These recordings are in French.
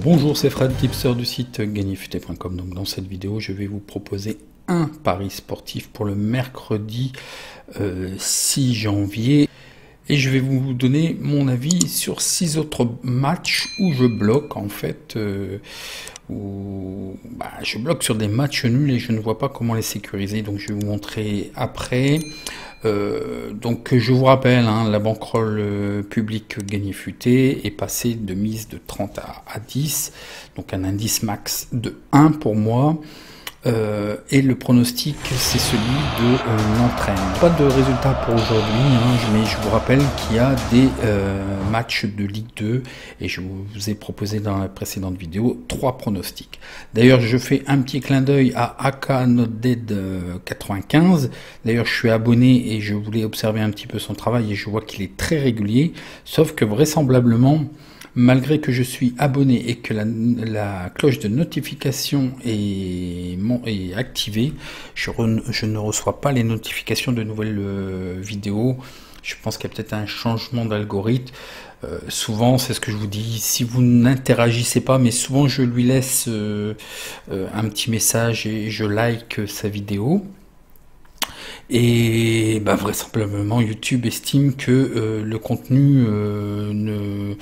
Bonjour, c'est Fred, tipster du site gagnerfuté.com. Donc dans cette vidéo, je vais vous proposer un pari sportif pour le mercredi 6 janvier. Et je vais vous donner mon avis sur 6 autres matchs où je bloque en fait. Je bloque sur des matchs nuls et je ne vois pas comment les sécuriser. Donc je vais vous montrer après. Donc je vous rappelle, la bankroll publique Gagner-Futé est passée de mise de 30 à 10, donc un indice max de 1 pour moi. Et le pronostic, c'est celui de Nantes-Rennes. Pas de résultat pour aujourd'hui, mais je vous rappelle qu'il y a des matchs de Ligue 2 et je vous ai proposé dans la précédente vidéo 3 pronostics. D'ailleurs, je fais un petit clin d'œil à AK NotDead 95. D'ailleurs, je suis abonné et je voulais observer un petit peu son travail et je vois qu'il est très régulier, sauf que vraisemblablement, malgré que je suis abonné et que la cloche de notification est activée, je ne reçois pas les notifications de nouvelles vidéos. Je pense qu'il y a peut-être un changement d'algorithme. Souvent, c'est ce que je vous dis, si vous n'interagissez pas, mais souvent je lui laisse un petit message et je like sa vidéo. Et vraisemblablement YouTube estime que le contenu ne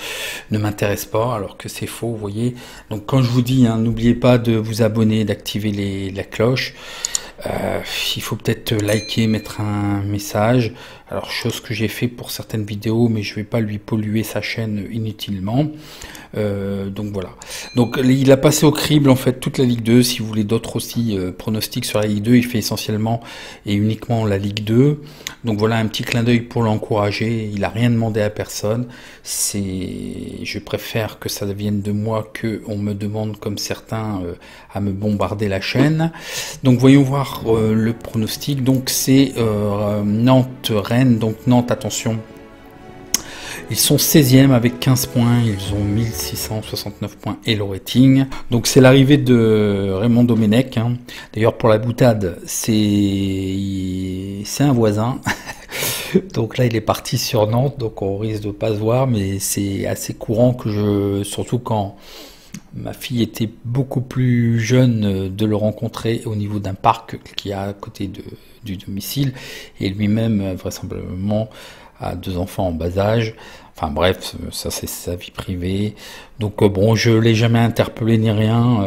m'intéresse pas, alors que c'est faux, vous voyez. Donc quand je vous dis, n'oubliez pas de vous abonner, d'activer la cloche. Il faut peut-être liker, mettre un message. Alors chose que j'ai fait pour certaines vidéos, mais je vais pas lui polluer sa chaîne inutilement. Donc voilà. Donc il a passé au crible en fait toute la Ligue 2. Si vous voulez d'autres aussi pronostics sur la Ligue 2, il fait essentiellement et uniquement la Ligue 2. Donc voilà un petit clin d'œil pour l'encourager. Il a rien demandé à personne. Je préfère que ça vienne de moi que on me demande comme certains à me bombarder la chaîne. Donc voyons voir le pronostic. Donc c'est Nantes-Rennes. Donc Nantes, attention. Ils sont 16e avec 15 points, ils ont 1669 points et le rating. Donc c'est l'arrivée de Raymond Domenech. D'ailleurs pour la boutade, c'est un voisin. Donc là il est parti sur Nantes, donc on risque de pas se voir, mais c'est assez courant que surtout quand ma fille était beaucoup plus jeune, de le rencontrer au niveau d'un parc qui est à côté du domicile, et lui-même vraisemblablement a 2 enfants en bas âge. Enfin bref, ça c'est sa vie privée. Donc bon, je l'ai jamais interpellé ni rien.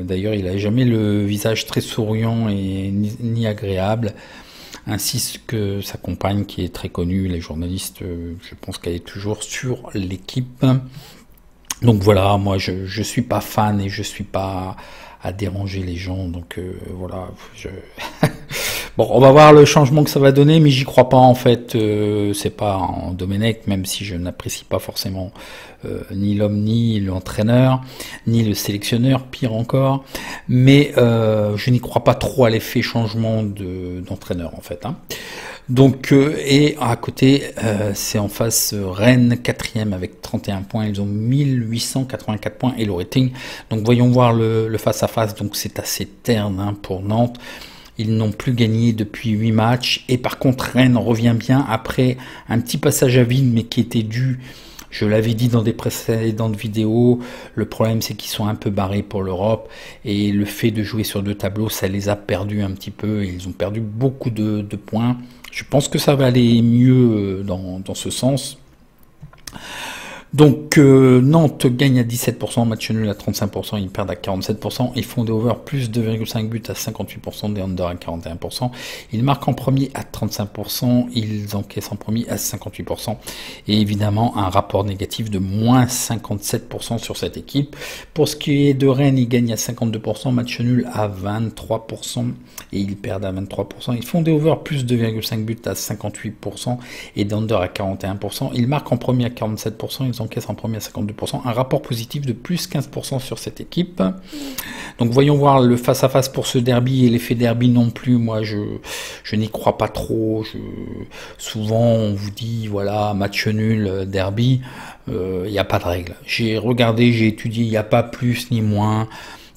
D'ailleurs, il a jamais le visage très souriant et ni agréable. Ainsi que sa compagne qui est très connue, les journalistes, je pense qu'elle est toujours sur l'équipe. Donc voilà, moi je suis pas fan et je suis pas à déranger les gens. Donc voilà, Bon, on va voir le changement que ça va donner, mais j'y crois pas en fait. C'est pas en Domenech, même si je n'apprécie pas forcément ni l'homme, ni l'entraîneur, ni le sélectionneur, pire encore. Mais je n'y crois pas trop à l'effet changement d'entraîneur en fait. Donc et à côté, c'est en face Rennes 4e avec 31 points. Ils ont 1884 points et le rating. Donc voyons voir le face à face. Donc c'est assez terne pour Nantes. Ils n'ont plus gagné depuis 8 matchs. Et par contre, Rennes revient bien après un petit passage à vide, mais qui était dû, je l'avais dit dans des précédentes vidéos, le problème c'est qu'ils sont un peu barrés pour l'Europe. Et le fait de jouer sur 2 tableaux, ça les a perdus un petit peu. Et ils ont perdu beaucoup de points. Je pense que ça va aller mieux dans ce sens. Donc Nantes gagne à 17%, match nul à 35%, ils perdent à 47%, ils font des over plus 2,5 buts à 58%, des under à 41%, ils marquent en premier à 35%, ils encaissent en premier à 58%, et évidemment un rapport négatif de moins 57% sur cette équipe. Pour ce qui est de Rennes, ils gagnent à 52%, match nul à 23%, et ils perdent à 23%, ils font des over plus 2,5 buts à 58%, et des under à 41%, ils marquent en premier à 47%, ils encaisse en premier à 52%, un rapport positif de plus 15% sur cette équipe. Donc voyons voir le face-à-face pour ce derby et l'effet derby non plus. Moi je n'y crois pas trop. Souvent on vous dit voilà, match nul, derby, il n'y a pas de règle. J'ai regardé, j'ai étudié, il n'y a pas plus ni moins.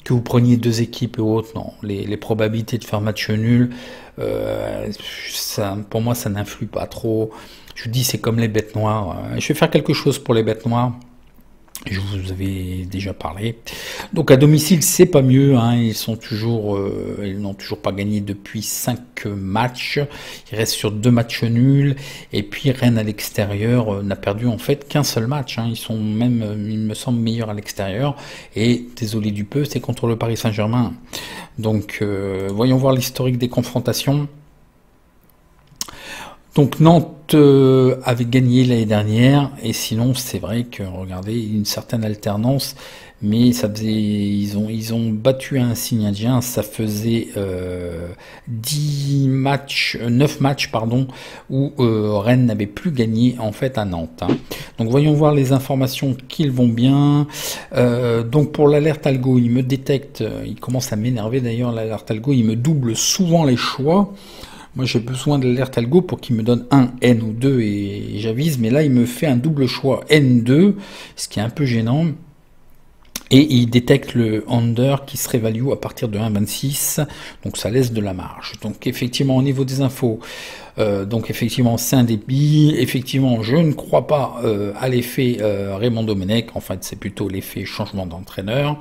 Que vous preniez 2 équipes et autres, non. Les probabilités de faire match nul, pour moi ça n'influe pas trop. Je vous dis, c'est comme les bêtes noires. Je vais faire quelque chose pour les bêtes noires. Je vous avais déjà parlé. Donc à domicile, c'est pas mieux. Hein. Ils n'ont toujours pas gagné depuis 5 matchs. Ils restent sur 2 matchs nuls. Et puis Rennes à l'extérieur n'a perdu en fait qu'un seul match. Hein. Ils sont même, il me semble, meilleurs à l'extérieur. Et désolé du peu, c'est contre le Paris Saint-Germain. Donc voyons voir l'historique des confrontations. Donc Nantes avait gagné l'année dernière, et sinon c'est vrai que regardez une certaine alternance, mais ça faisait ils ont battu un signe indien, ça faisait 9 matchs pardon où Rennes n'avait plus gagné en fait à Nantes. Hein. Donc voyons voir les informations qu'ils vont bien. Donc pour l'alerte algo, il me détecte, il commence à m'énerver d'ailleurs l'alerte algo, il me double souvent les choix. Moi, j'ai besoin de l'alerte algo pour qu'il me donne un N ou 2 et j'avise, mais là, il me fait un double choix N2, ce qui est un peu gênant. Et il détecte le under qui se réévalue à partir de 1,26, donc ça laisse de la marge. Donc effectivement, au niveau des infos, donc effectivement, c'est un débit. Effectivement, je ne crois pas à l'effet Raymond Domenech. En fait, c'est plutôt l'effet changement d'entraîneur.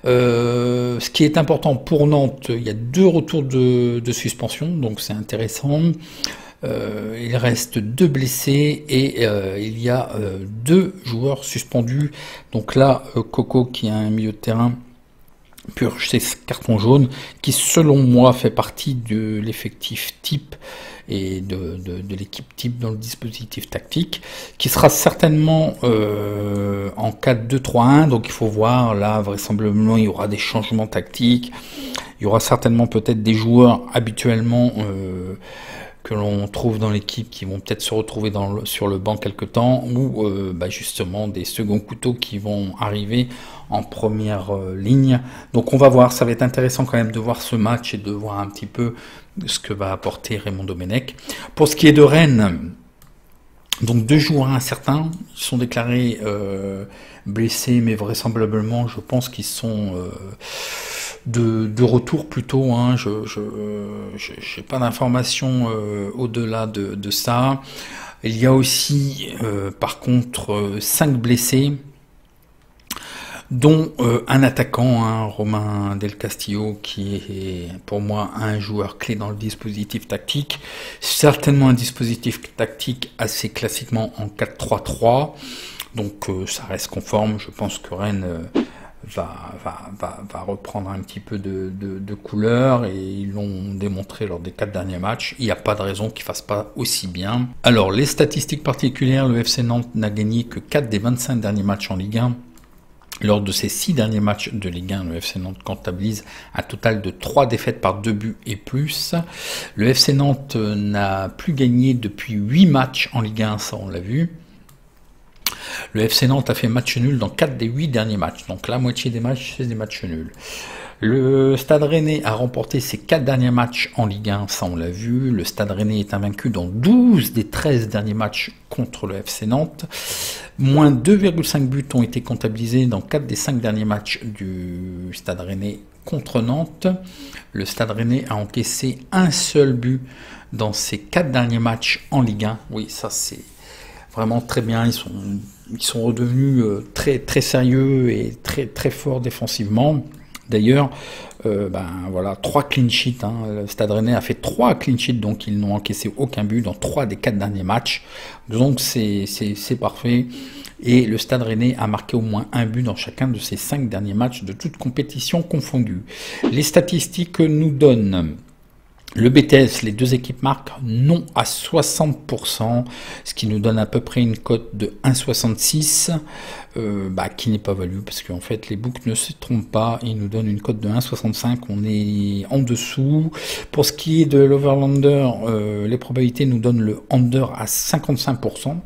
Ce qui est important pour Nantes, il y a 2 retours de suspension, donc c'est intéressant. Il reste 2 blessés et il y a 2 joueurs suspendus. Donc là, Coco qui a un milieu de terrain purge ses cartons jaunes, qui selon moi fait partie de l'effectif type et de l'équipe type dans le dispositif tactique, qui sera certainement en 4-2-3-1, donc il faut voir, là vraisemblablement il y aura des changements tactiques, il y aura certainement peut-être des joueurs habituellement que l'on trouve dans l'équipe qui vont peut-être se retrouver sur le banc quelque temps, ou justement des seconds couteaux qui vont arriver en première ligne. Donc on va voir, ça va être intéressant quand même de voir ce match et de voir un petit peu ce que va apporter Raymond Domenech. Pour ce qui est de Rennes, donc 2 joueurs incertains, ils sont déclarés blessés, mais vraisemblablement je pense qu'ils sont de retour plutôt, hein. Je n'ai pas d'informations au-delà de ça. Il y a aussi par contre 5 blessés, dont un attaquant, hein, Romain Del Castillo, qui est pour moi un joueur clé dans le dispositif tactique. Certainement un dispositif tactique assez classiquement en 4-3-3, donc ça reste conforme. Je pense que Rennes va reprendre un petit peu de couleur, et ils l'ont démontré lors des 4 derniers matchs. Il n'y a pas de raison qu'ils ne fassent pas aussi bien. Alors les statistiques particulières, le FC Nantes n'a gagné que 4 des 25 derniers matchs en Ligue 1. Lors de ces 6 derniers matchs de Ligue 1, le FC Nantes comptabilise un total de 3 défaites par 2 buts et plus. Le FC Nantes n'a plus gagné depuis 8 matchs en Ligue 1, ça on l'a vu. Le FC Nantes a fait match nul dans 4 des 8 derniers matchs, donc la moitié des matchs, c'est des matchs nuls. Le Stade Rennais a remporté ses 4 derniers matchs en Ligue 1, ça on l'a vu. Le Stade Rennais est invaincu dans 12 des 13 derniers matchs contre le FC Nantes. Moins 2,5 buts ont été comptabilisés dans 4 des 5 derniers matchs du Stade Rennais contre Nantes. Le Stade Rennais a encaissé un seul but dans ses 4 derniers matchs en Ligue 1. Oui, ça c'est vraiment très bien. Ils sont redevenus très, très sérieux et très, très forts défensivement. D'ailleurs, 3 clean sheets. Hein. Le Stade Rennais a fait 3 clean sheets, donc ils n'ont encaissé aucun but dans 3 des 4 derniers matchs. Donc c'est parfait. Et le Stade Rennais a marqué au moins un but dans chacun de ses 5 derniers matchs de toutes compétitions confondues. Les statistiques nous donnent le BTS, les 2 équipes marquent non à 60%, ce qui nous donne à peu près une cote de 1,66, qui n'est pas value, parce qu'en fait les books ne se trompent pas, ils nous donnent une cote de 1,65, on est en dessous. Pour ce qui est de l'overlander, les probabilités nous donnent le under à 55%,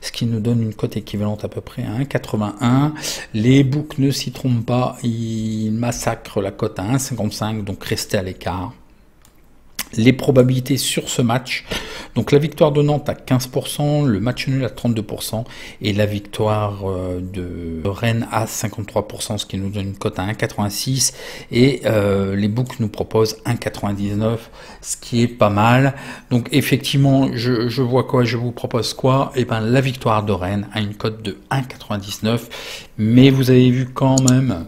ce qui nous donne une cote équivalente à peu près à 1,81. Les books ne s'y trompent pas, ils massacrent la cote à 1,55, donc restez à l'écart. Les probabilités sur ce match, donc la victoire de Nantes à 15%, le match nul à 32% et la victoire de Rennes à 53%, ce qui nous donne une cote à 1,86 et les books nous proposent 1,99, ce qui est pas mal. Donc effectivement, je vois quoi, je vous propose quoi? Et ben la victoire de Rennes à une cote de 1,99, mais vous avez vu quand même.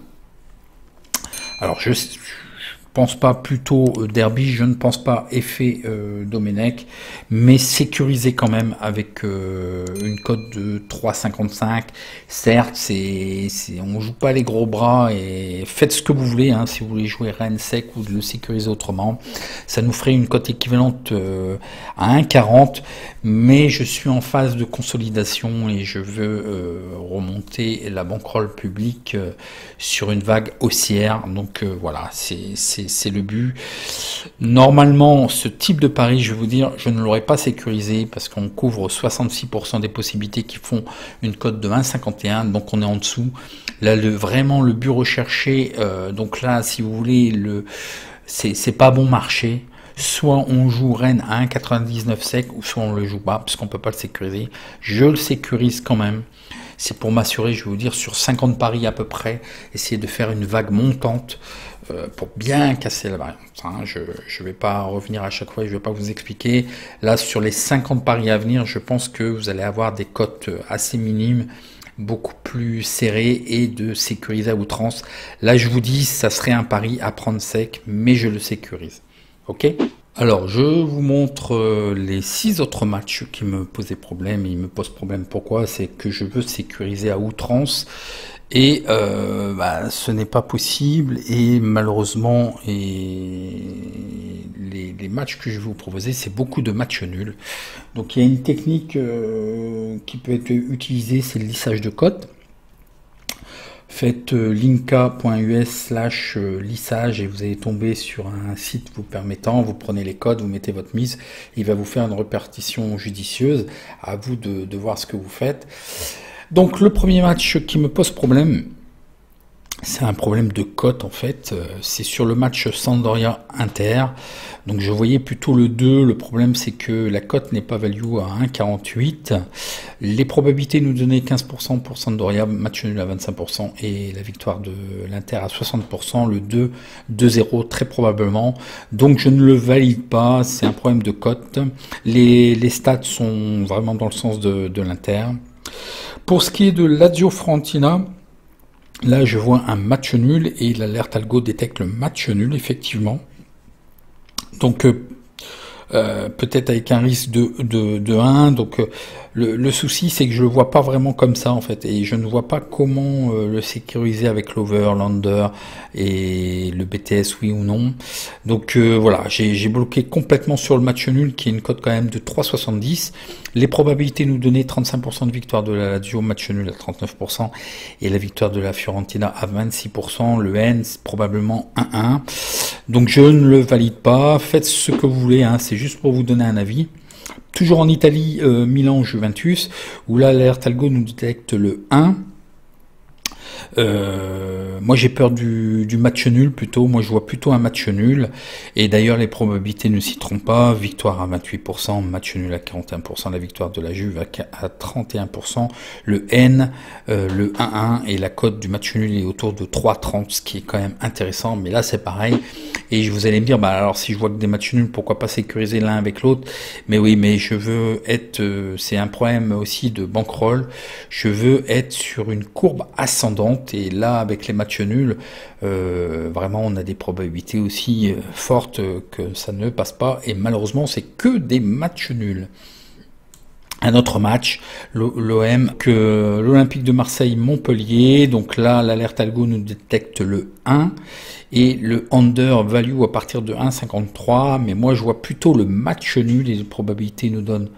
Alors je pense pas plutôt derby, je ne pense pas effet Domenech, mais sécurisé quand même avec une cote de 3,55. Certes, on joue pas les gros bras et faites ce que vous voulez, hein, si vous voulez jouer Rennes sec ou de le sécuriser autrement. Ça nous ferait une cote équivalente à 1,40, mais je suis en phase de consolidation et je veux remonter la bankroll publique sur une vague haussière. Donc voilà, c'est le but. Normalement, ce type de pari, je vais vous dire, je ne l'aurais pas sécurisé parce qu'on couvre 66% des possibilités qui font une cote de 1,51, donc on est en dessous. Là, vraiment le but recherché, donc là, si vous voulez, c'est pas bon marché. Soit on joue Rennes à 1,99 sec, ou soit on le joue pas, parce qu'on peut pas le sécuriser. Je le sécurise quand même. C'est pour m'assurer, je vais vous dire, sur 50 paris à peu près, essayer de faire une vague montante pour bien casser la variante. Hein. Je ne vais pas revenir à chaque fois, je ne vais pas vous expliquer. Là, sur les 50 paris à venir, je pense que vous allez avoir des cotes assez minimes, beaucoup plus serrées et de sécuriser à outrance. Là, je vous dis, ça serait un pari à prendre sec, mais je le sécurise. Ok ? Alors, je vous montre les 6 autres matchs qui me posaient problème. Ils me posent problème. Pourquoi? C'est que je veux sécuriser à outrance et ce n'est pas possible. Et malheureusement, les matchs que je vais vous proposer, c'est beaucoup de matchs nuls. Donc, il y a une technique qui peut être utilisée, c'est le lissage de cotes. Faites linka.us/lissage et vous allez tomber sur un site vous permettant, vous prenez les codes, vous mettez votre mise, il va vous faire une répartition judicieuse, à vous de voir ce que vous faites. Donc le premier match qui me pose problème, c'est un problème de cote en fait, c'est sur le match Sampdoria-Inter, donc je voyais plutôt le 2, le problème c'est que la cote n'est pas value à 1,48, les probabilités nous donnaient 15% pour Sampdoria, match nul à 25% et la victoire de l'Inter à 60%, le 2, 2-0 très probablement, donc je ne le valide pas, c'est un problème de cote, les stats sont vraiment dans le sens de l'Inter. Pour ce qui est de Lazio-Fiorentina, là, je vois un match nul et l'alerte algo détecte le match nul, effectivement. Donc, peut-être avec un risque de 1. Donc, le souci, c'est que je le vois pas vraiment comme ça, en fait. Et je ne vois pas comment le sécuriser avec l'over, l'under et le BTS, oui ou non. Donc, voilà, j'ai bloqué complètement sur le match nul, qui est une cote quand même de 3,70. Les probabilités nous donnaient 35% de victoire de la Lazio, match nul à 39%, et la victoire de la Fiorentina à 26%, le N probablement 1-1. Donc je ne le valide pas, faites ce que vous voulez, hein, c'est juste pour vous donner un avis. Toujours en Italie, Milan-Juventus, où là l'alerte algo nous détecte le 1. Moi j'ai peur du match nul plutôt, moi je vois plutôt un match nul, et d'ailleurs les probabilités ne s'y trompent pas, victoire à 28%, match nul à 41%, la victoire de la Juve à 31%, le N, le 1-1, et la cote du match nul est autour de 3,30, ce qui est quand même intéressant, mais là c'est pareil, et vous allez me dire, bah alors si je vois que des matchs nuls, pourquoi pas sécuriser l'un avec l'autre? Mais oui, mais je veux être, c'est un problème aussi de bankroll, je veux être sur une courbe ascendante, et là avec les matchs nuls, vraiment on a des probabilités aussi fortes que ça ne passe pas, et malheureusement c'est que des matchs nuls. Un autre match, l'OM, que l'Olympique de Marseille-Montpellier, donc là l'alerte algo nous détecte le 1 et le under value à partir de 1,53, mais moi je vois plutôt le match nul et les probabilités nous donnent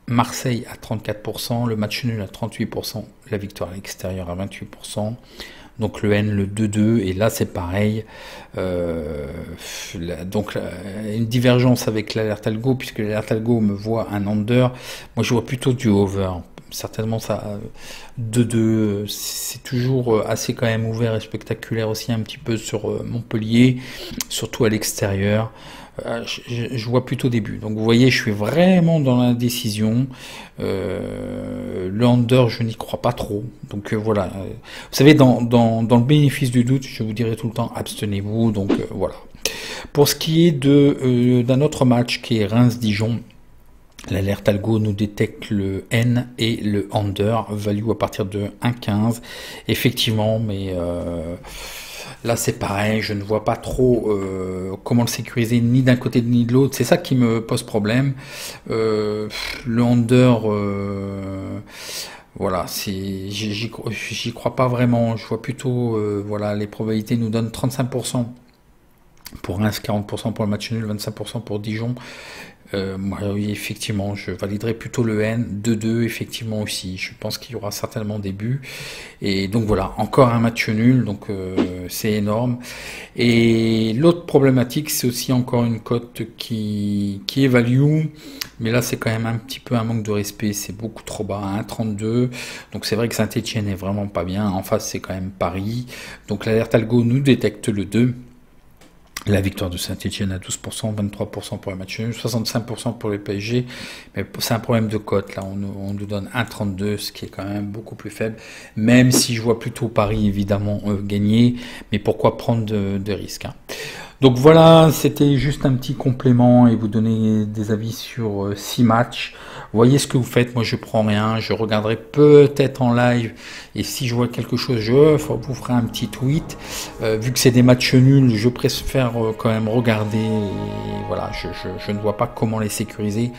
Marseille à 34%, le match nul à 38%, la victoire à l'extérieur à 28%, donc le N, le 2-2, et là c'est pareil, donc une divergence avec l'alerte algo, puisque l'alerte algo me voit un under, moi je vois plutôt du over, certainement ça. 2-2, c'est toujours assez quand même ouvert et spectaculaire aussi un petit peu sur Montpellier, surtout à l'extérieur. Je vois plutôt début. Donc vous voyez, je suis vraiment dans l'indécision. Le under, je n'y crois pas trop. Donc voilà. Vous savez, dans le bénéfice du doute, je vous dirai tout le temps, abstenez-vous. Donc voilà. Pour ce qui est d'un autre match qui est Reims-Dijon, l'alerte algo nous détecte le N et le under, value à partir de 1,15. Effectivement, mais là c'est pareil, je ne vois pas trop comment le sécuriser ni d'un côté ni de l'autre. C'est ça qui me pose problème. Le under, voilà, j'y crois pas vraiment. Je vois plutôt, voilà, les probabilités nous donnent 35% pour Reims, 40% pour le match nul, 25% pour Dijon. Moi, oui, effectivement, je validerai plutôt le N, 2-2, effectivement aussi. Je pense qu'il y aura certainement des buts. Et donc voilà, encore un match nul, donc c'est énorme. Et l'autre problématique, c'est aussi encore une cote qui est value, mais là c'est quand même un petit peu un manque de respect, c'est beaucoup trop bas, 1,32. Donc c'est vrai que Saint-Etienne est vraiment pas bien. En face, c'est quand même Paris. Donc l'alerte algo nous détecte le 2. La victoire de Saint-Etienne à 12%, 23% pour le match nul, 65% pour le PSG. Mais c'est un problème de cote. Là, on nous donne 1,32, ce qui est quand même beaucoup plus faible. Même si je vois plutôt Paris, évidemment, gagner. Mais pourquoi prendre de risques, hein. Donc voilà, c'était juste un petit complément et vous donner des avis sur 6 matchs. Voyez ce que vous faites, moi je prends rien, je regarderai peut-être en live et si je vois quelque chose, je vous ferai un petit tweet. Vu que c'est des matchs nuls, je préfère quand même regarder et voilà, je ne vois pas comment les sécuriser.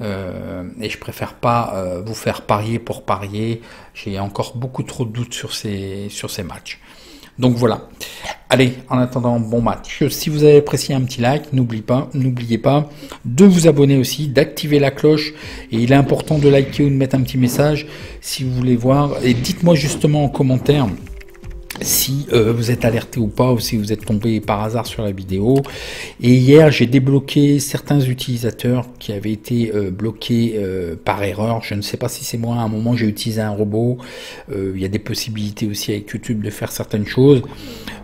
Et je préfère pas vous faire parier pour parier. J'ai encore beaucoup trop de doutes sur ces matchs. Donc voilà. Allez, en attendant, bon match. Si vous avez apprécié, un petit like, n'oubliez pas de vous abonner aussi, d'activer la cloche. Et il est important de liker ou de mettre un petit message si vous voulez voir. Et dites-moi justement en commentaire si vous êtes alerté ou pas, ou si vous êtes tombé par hasard sur la vidéo. Et hier, j'ai débloqué certains utilisateurs qui avaient été bloqués par erreur. Je ne sais pas si c'est moi, à un moment j'ai utilisé un robot. Il y a des possibilités aussi avec YouTube de faire certaines choses.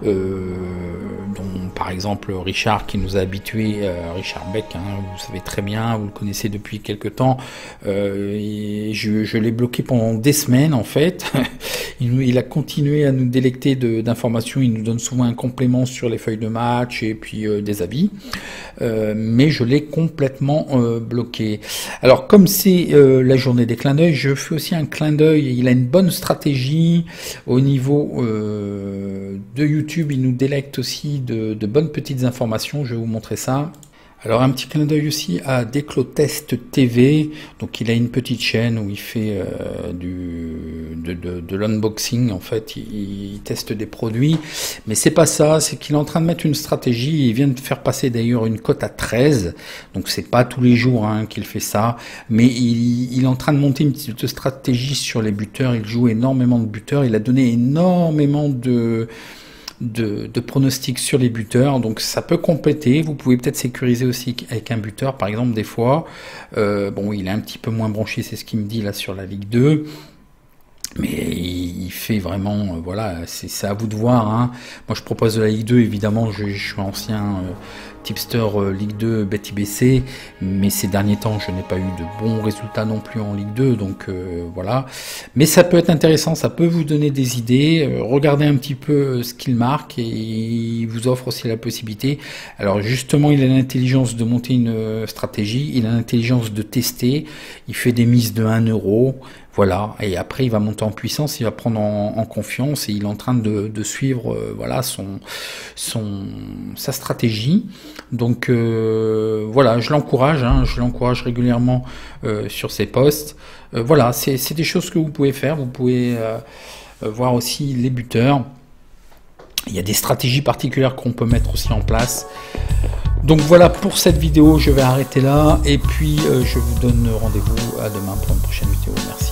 Dont par exemple Richard qui nous a habitués, Richard Beck, hein, vous savez très bien, vous le connaissez depuis quelques temps. Et je l'ai bloqué pendant des semaines en fait. Il a continué à nous délecter d'informations, il nous donne souvent un complément sur les feuilles de match et puis des avis, mais je l'ai complètement bloqué. Alors comme c'est la journée des clins d'œil, je fais aussi un clin d'œil. Il a une bonne stratégie au niveau de YouTube, il nous délecte aussi de bonnes petites informations, je vais vous montrer ça. Alors un petit clin d'œil aussi à Declotest TV, donc il a une petite chaîne où il fait de l'unboxing, en fait il teste des produits, mais c'est pas ça, c'est qu'il est en train de mettre une stratégie, il vient de faire passer d'ailleurs une cote à 13, donc c'est pas tous les jours hein, qu'il fait ça, mais il est en train de monter une petite stratégie sur les buteurs, il joue énormément de buteurs, il a donné énormément de pronostics sur les buteurs, donc ça peut compléter. Vous pouvez peut-être sécuriser aussi avec un buteur, par exemple, des fois. Bon, il est un petit peu moins branché, c'est ce qu'il me dit là sur la Ligue 2. Mais il fait vraiment, voilà, c'est à vous de voir, hein. Moi je propose de la Ligue 2, évidemment, je suis ancien tipster Ligue 2 BetIBC, mais ces derniers temps je n'ai pas eu de bons résultats non plus en Ligue 2, donc voilà. Mais ça peut être intéressant, ça peut vous donner des idées, regardez un petit peu ce qu'il marque et il vous offre aussi la possibilité. Alors justement, il a l'intelligence de monter une stratégie, il a l'intelligence de tester, il fait des mises de 1 euro. Voilà, et après il va monter en puissance, il va prendre en confiance et il est en train de suivre voilà sa stratégie. Donc voilà, je l'encourage, hein, je l'encourage régulièrement sur ses posts. Voilà, c'est des choses que vous pouvez faire. Vous pouvez voir aussi les buteurs. Il y a des stratégies particulières qu'on peut mettre aussi en place. Donc voilà pour cette vidéo, je vais arrêter là et puis je vous donne rendez-vous à demain pour une prochaine vidéo. Merci.